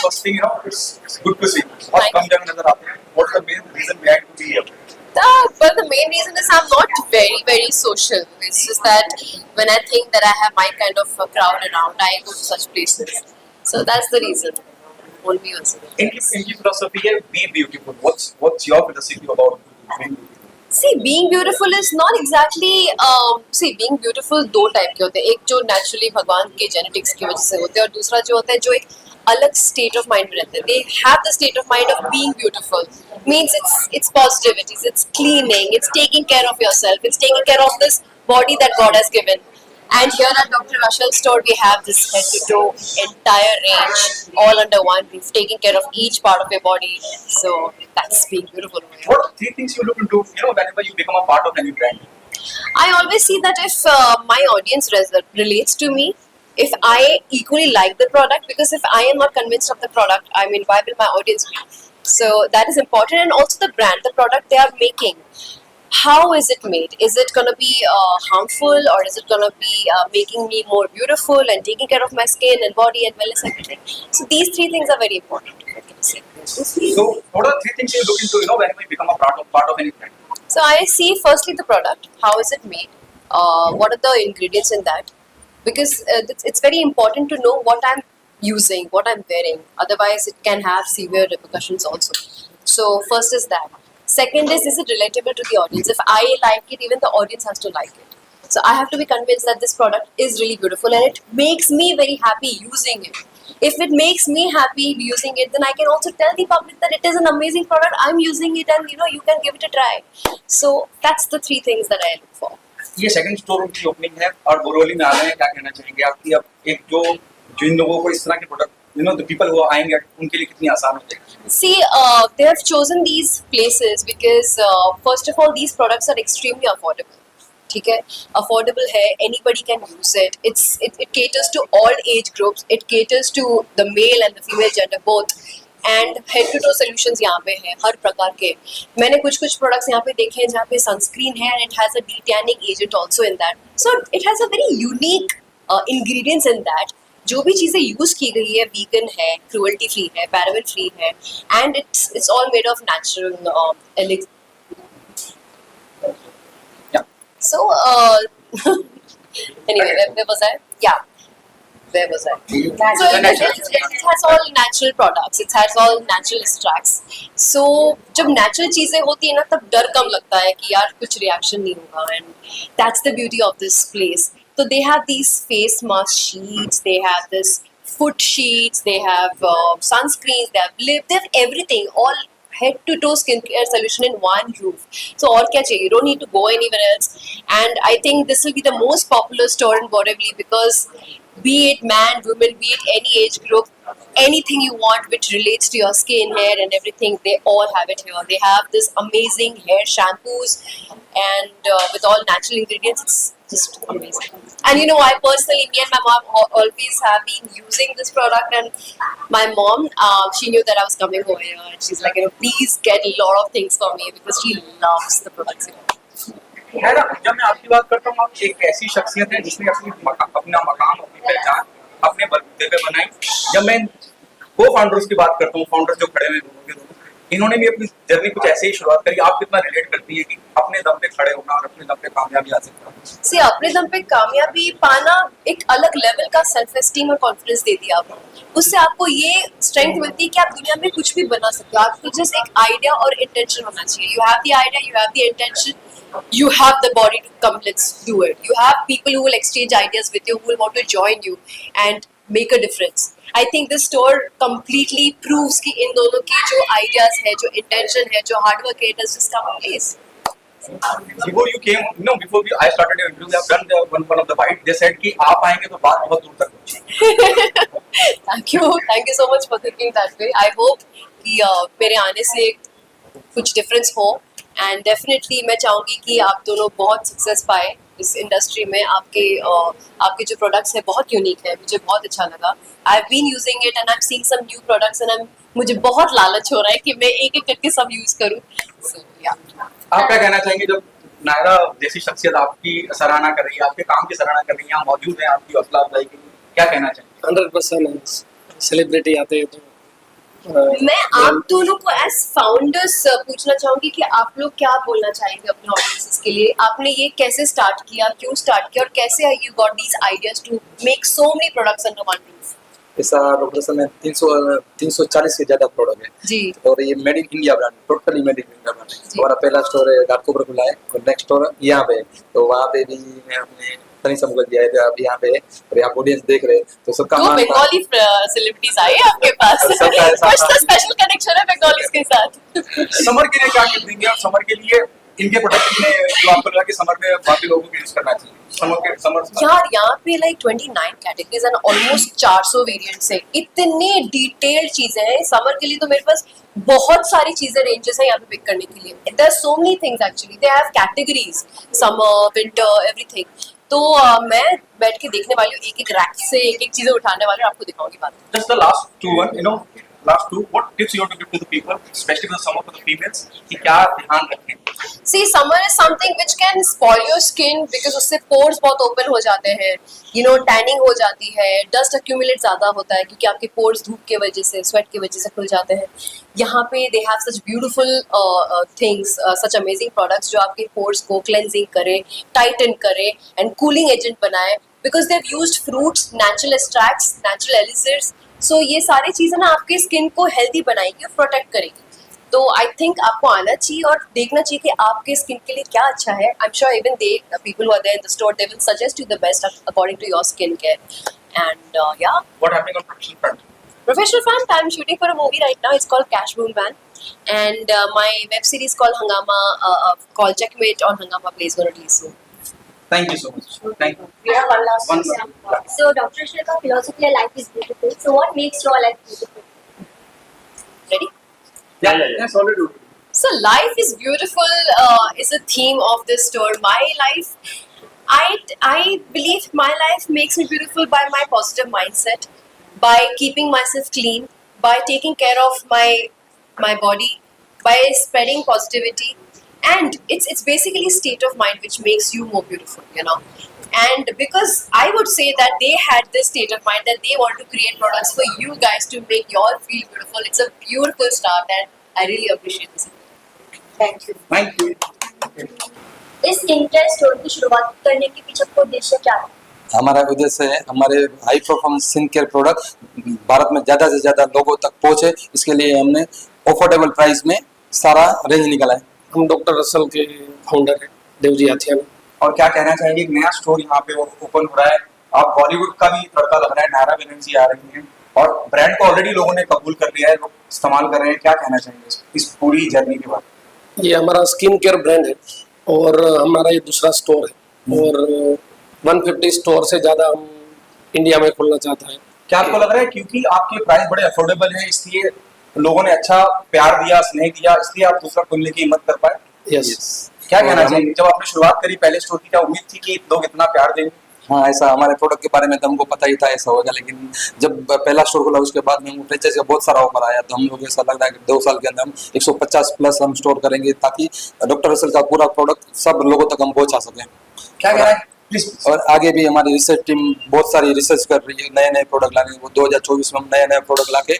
first thing, it's good to see. बहुत कम जगह नजर आते हैं. What's the main reason behind to be here? But the main reason is I'm not very social. It's just that when I think that I have my kind of a crowd around, I go to such places. So that's the reason. Won't be also. इनकी philosophy है be beautiful. What's your philosophy about being beautiful? See, being beautiful is not exactly. Being beautiful दो type के होते हैं. एक जो naturally भगवान के genetics की वजह से होते हैं और दूसरा जो होता है जो एक अलग state of mind में रहते हैं. They have the state of mind of being beautiful. Means it's positivities, it's cleaning, it's taking care of yourself, it's taking care of this body that God has given. And here at Dr. Rushel's store, we have this head to toe entire range, all under one roof, taking care of each part of your body. So that's being beautiful. What are three things you look into, whenever you become a part of any brand? I always see that if my audience relates to me, if I equally like the product, because if I am not convinced of the product, I mean, why will my audience be? So that is important, and also the brand, the product they are making. How is it made? Is it going to be harmful, or is it going to be making me more beautiful and taking care of my skin and body and wellness, everything? So these three things are very important. So what are three things you look into, whenever you become a part of any brand? So I see firstly the product. How is it made? What are the ingredients in that? Because it's very important to know what I'm using, what I'm wearing. Otherwise, it can have severe repercussions also. So first is that. Second is it relatable to the audience? If I like it, even the audience has to like it. So I have to be convinced that this product is really beautiful and it makes me very happy using it. If it makes me happy using it, then I can also tell the public that it is an amazing product. I'm using it, and you can give it a try. So that's the three things that I look for. ये second store की opening है और बोरोली में आ रहे हैं, क्या कहना चाहेंगे आपकी? अब एक जो जिन लोगों को इस तरह के प्रोडक्ट the people who आएंगे उनके लिए कितनी आसान हो जाएगी? See, they have chosen these places because first of all, these products are extremely affordable. ठीक है, affordable है, anybody can use it. It caters to all age groups. It caters to the male and the female gender both. And head to toe solutions यहाँ पे हैं हर प्रकार के. मैंने कुछ products यहाँ पे देखे हैं जहाँ पे sunscreen है and it has a de-tanning agent also in that. So it has a very unique ingredients in that. जो भी चीज़ें यूज की गई है vegan है, cruelty free है, paraben free है, and it's all made of natural elixir. Yeah. So anyway, where was I? Yeah. Where was I? So it has all natural products. It has all natural extracts. So जब natural चीजें होती है ना तब डर कम लगता है कि यार कुछ reaction नहीं होगा, and that's the beauty of this place. So they have these face mask sheets, they have this foot sheets, they have sunscreens, they have lip, they have everything, all head to toe skincare solution in one roof. So और क्या चाहिए? You don't need to go anywhere else. And I think this will be the most popular store in Borivali because be it man, woman, be it any age group, anything you want which relates to your skin, hair and everything, they all have it here. They have this amazing hair shampoos and with all natural ingredients, it's just amazing. And I personally, me and my mom always have been using this product, and my mom, she knew that I was coming over here and she's like, please get a lot of things for me because she loves the products here. जब मैं आपकी बात करता हूँ, आप एक ऐसी शख्सियत है जिसने अपना मकाम, अपनी पहचान अपने बलबूते पे बनाई. जब मैं को-फाउंडर्स की बात करता हूँ, फाउंडर्स जो खड़े हुए इन्होंने भी अपनी जर्नी कुछ ऐसे ही शुरुआत करी. आप कितना रिलेट करती है कि अपने दम पे खड़े होना और अपने दम पे कामयाबी हासिल करना? See, अपने दम पे कामयाबी पाना एक अलग लेवल का सेल्फ एस्टीम और कॉन्फिडेंस देती है आपको. उससे आपको ये स्ट्रेंथ मिलती है कि आप दुनिया में कुछ भी बना सकते हो. आपको जस्ट एक आइडिया और इंटेंशन होना चाहिए. You have the idea, you have the intention, you have the body to come, let's do it. You have people who will exchange ideas with you, who will want to join you and make a difference. I think this store completely proves कि इन दोनों की जो ideas है, जो intention है, जो hard work है, it has just come in place. Before you came, before I started your interview, I've done one of the bite. They said कि आप आएंगे तो बात बहुत दूर तक पहुंची. Thank you so much for thinking that way. I hope कि मेरे आने से कुछ difference हो, and definitely मैं चाहूँगी कि आप दोनों बहुत success पाए इस इंडस्ट्री में. आपके जो प्रोडक्ट्स हैं बहुत यूनिक है, मुझे बहुत अच्छा लगा. I have been using it and I am seeing some new products and मुझे बहुत लालच हो रहा है कि मैं एक एक करके सब यूज करूं. आप क्या कहना चाहेंगे जब नायरा जैसी शख्सियत आपकी सराहना कर रही है, आपके काम की सराहना कर रही है, यहाँ मौजूद है, आपकी हौसला अफजाई के लिए क्या कहना चाहेंगे? 100% सेलिब्रिटी आते हैं तो मैं आप दोनों को एज फाउंडर्स पूछना चाहूंगी कि आप लोग क्या बोलना चाहेंगे अपने ऑडियंसेस के लिए, आपने ये कैसे स्टार्ट किया, क्यों स्टार्ट किया और कैसे you got these ideas to make so many products under one roof? ऐसा डॉक्टर में 340 से ज्यादा प्रोडक्ट है जी और ये made in India brand, totally made in India brand जी। है। हमारा पहला स्टोर है घाटकोपर खुला है और नेक्स्ट स्टोर यहाँ पे है। तो वहाँ पे भी मैं अपने तनी समझ दिया है आप यहाँ पे है और यहाँ ऑडियंस देख रहे हैं तो सबका दो मान था। बंगाली सेलिब्रिटीज आए आपके पास, सबका ऐसा कुछ तो स्पेशल कनेक्शन है बंगालीज के साथ। समर के लिए क्या टिप देंगे और समर के लिए इनके प्रोडक्ट में जो आपको लगा कि समर में बाकी लोगों को यूज करना चाहिए समर यार यहाँ पे like 29 categories and almost 400 variants है, इतने डिटेल्ड चीजें हैं। समर के लिए तो मेरे पास बहुत सारी चीजें रेंजेस हैं यहाँ पे पिक करने के लिए। There are so many things actually, they have categories, summer, winter, everything. तो मैं बैठ के देखने वाली हूँ, एक एक रैक से एक एक चीजें उठाने वाली हूँ, आपको दिखाऊंगी बात। just the last two one, you know, last two, what tips you want to give to the people, especially for the summer for the females, कि क्या ध्यान रखें? See, summer is something which can spoil your skin because उससे pores बहुत open हो जाते हैं, you know, tanning हो जाती है, dust accumulate ज़्यादा होता है क्योंकि आपके pores धूप के वजह से, sweat की वजह से खुल जाते हैं। यहाँ पे they have such beautiful things, such amazing products जो आपके pores को cleansing करे, tighten करे and cooling agent बनाए because they've used fruits, natural extracts, natural elixirs. So ये सारी चीज़ें ना आपके स्किन को हेल्दी बनाएगी और प्रोटेक्ट करेगी। तो आई थिंक आपको आना चाहिए और देखना चाहिए कि आपके स्किन के लिए क्या अच्छा है। I am sure even they people who are there in the store they will suggest you the best according to your skin care and या What happening on professional front? professional front, I'm shooting for a movie right now. It's called Cash Boom Van and my web series called Hangama called Checkmate on Hangama Play is going to release soon. Thank you so much. Thank you. We have one last One question. last. So, Dr. Shilpa, philosophy of life is beautiful. So, what makes your life beautiful? Ready? Yes, already. So life is beautiful is a theme of this store. My life, I believe my life makes me beautiful by my positive mindset, by keeping myself clean, by taking care of my body, by spreading positivity, and it's basically a state of mind which makes you more beautiful, you know. And because I would say that they had this state of mind that they want to create products for you guys to make you all feel beautiful. It's a beautiful start and I really appreciate this. Thank you. Thank you. इस skin care store की शुरुआत करने के पीछे आपका उद्देश्य क्या है? हमारा उद्देश्य है हमारे high performance skin care product Bharat में ज़्यादा से ज़्यादा लोगों तक पहुँचे, इसके लिए हमने अफोर्डेबल प्राइस में सारा रेंज निकाला है। हम डॉक्टर रसल के फाउंडर हैं देवजी आथिया। और क्या कहना चाहेंगे, एक नया स्टोर यहाँ पे ओपन हो रहा है, आप बॉलीवुड का भी तड़का लग रहा है, नायरा बनर्जी आ रही हैं और ब्रांड को ऑलरेडी लोगों ने कबूल कर लिया है, लोग इस्तेमाल कर रहे हैं, क्या कहना चाहेंगे इस पूरी जर्नी के बारे में? ये हमारा स्किन केयर ब्रांड है और हमारा ये दूसरा स्टोर है और 150 स्टोर से ज़्यादा हम इंडिया में खोलना चाहता है। क्या आपको लग रहा है क्योंकि आपके प्राइस बड़े अफोर्डेबल है इसलिए लोगों ने अच्छा प्यार दिया, स्नेह दिया, इसलिए आप दूसरा खोलने की हिम्मत कर पाए? यस। क्या कहना चाहेंगे, जब आपने शुरुआत करी पहले स्टोर की क्या उम्मीद थी कि लोग इतना प्यार देंगे? हाँ, ऐसा हमारे प्रोडक्ट के बारे में तो हमको पता ही था ऐसा होगा, लेकिन जब पहला स्टोर खुला उसके बाद में फ्रेंचाइजी का बहुत सारा ऑफर आया तो हम लोग ऐसा लग रहा है कि 2 साल के अंदर हम 150 प्लस हम स्टोर करेंगे ताकि डॉक्टर रसल का पूरा प्रोडक्ट सब लोगों तक हम पहुंचा सकें। क्या कह रहा है प्लीज? और आगे भी हमारी रिसर्च टीम बहुत सारी रिसर्च कर रही है, नए नए प्रोडक्ट लाने वो 2024 में हम नए नए प्रोडक्ट लाके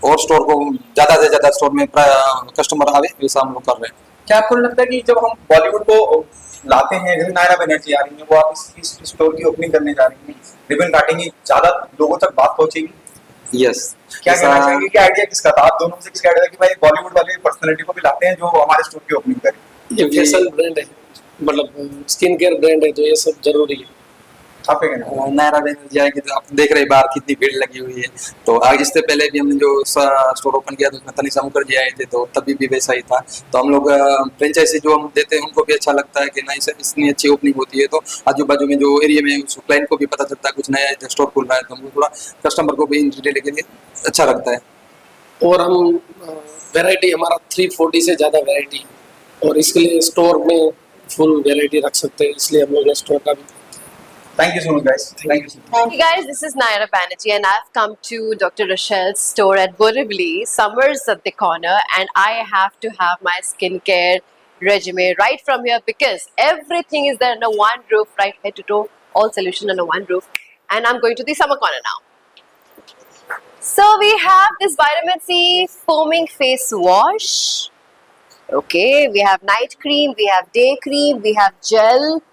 और स्टोर को ज़्यादा से ज़्यादा स्टोर में कस्टमर आवे वैसा हम लोग कर रहे हैं। क्या आपको लगता है कि जब हम बॉलीवुड को लाते हैं, जैसे नायरा बनर्जी आ रही है, वो आप इस स्टोर की ओपनिंग करने जा रही हैं, रिबन काटेंगी, ज्यादा लोगों तक बात पहुंचेगी? यस। क्या कहना चाहेंगे कि आइडिया किसका था, आप दोनों में से किसका आइडिया था कि भाई बॉलीवुड वाले पर्सनालिटी को भी लाते हैं जो हमारे स्टोर की ओपनिंग करें? ये फैशन ब्रांड है, मतलब स्किन केयर ब्रांड है, तो ये सब जरूरी है। आप क्या कहना है? नायरा बनर्जी आएगी तो आप देख रहे हैं बाहर कितनी भीड़ लगी हुई है। तो आज इससे पहले भी हमने जो स्टोर ओपन किया तो उसमें तनिषा मुखर्जी आए थे तो तभी भी वैसा ही था। तो हम लोग फ्रेंचाइजी जो हम देते हैं उनको भी अच्छा लगता है कि नहीं सर इतनी अच्छी ओपनिंग होती है तो आजू बाजू में जो एरिया में उस क्लाइंट को भी पता चलता है कुछ नया स्टोर खुल रहा है, तो हमको थोड़ा कस्टमर को भी इंटरटेन के लिए अच्छा लगता है। और हम वैरायटी हमारा 340 से ज़्यादा वैरायटी है और इसके लिए स्टोर में फुल वैरायटी रख सकते हैं, इसलिए हम लोग ने स्टोर का भी। Thank you so much, guys. Thank you so much. Hey guys, this is Naira Banerjee and I've come to Dr. Rochelle's store at Borivali. Summer's at the corner and I have to have my skincare regimen right from here because everything is there under one roof, right head to toe, all solution under one roof. And I'm going to the summer corner now. So we have this vitamin C foaming face wash. Okay, we have night cream, we have day cream, we have gel,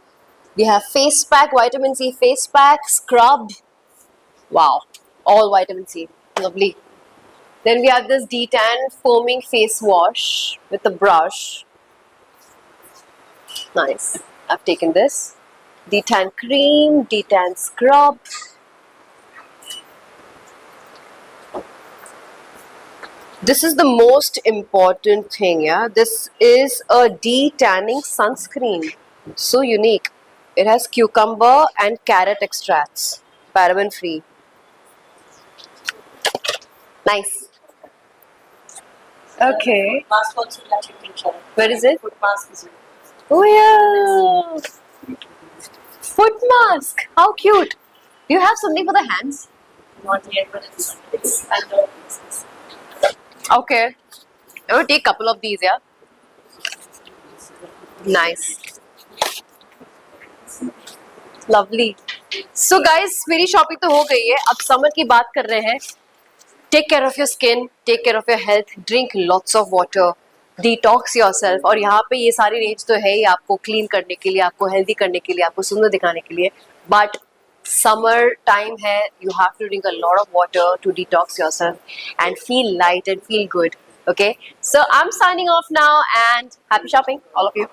we have face pack, vitamin C face pack, scrub. Wow, all vitamin C, lovely. Then we have this detan foaming face wash with a brush. Nice. I've taken this. Detan cream, detan scrub. This is the most important thing, yeah. This is a detanning sunscreen. So unique. It has cucumber and carrot extracts, paraben free. Nice. Okay. Mask also has a picture. Where is it? Foot mask is Oh yeah. Foot mask. How cute. Do you have something for the hands? not yet, but it's under business. Okay. I will take a couple of these, yeah. Nice. Lovely. So guys, मेरी shopping तो हो गई है. अब summer की बात कर रहे हैं. Take care of your skin, take care of your health, drink lots of water, detox yourself. और यहाँ पे ये सारी रेंज तो है ही आपको क्लीन करने के लिए, आपको हेल्दी करने के लिए, आपको सुंदर दिखाने के लिए. But summer time है, you have to drink a lot of water to detox yourself and feel light and feel good. Okay, so I'm signing off now and happy shopping, all of you.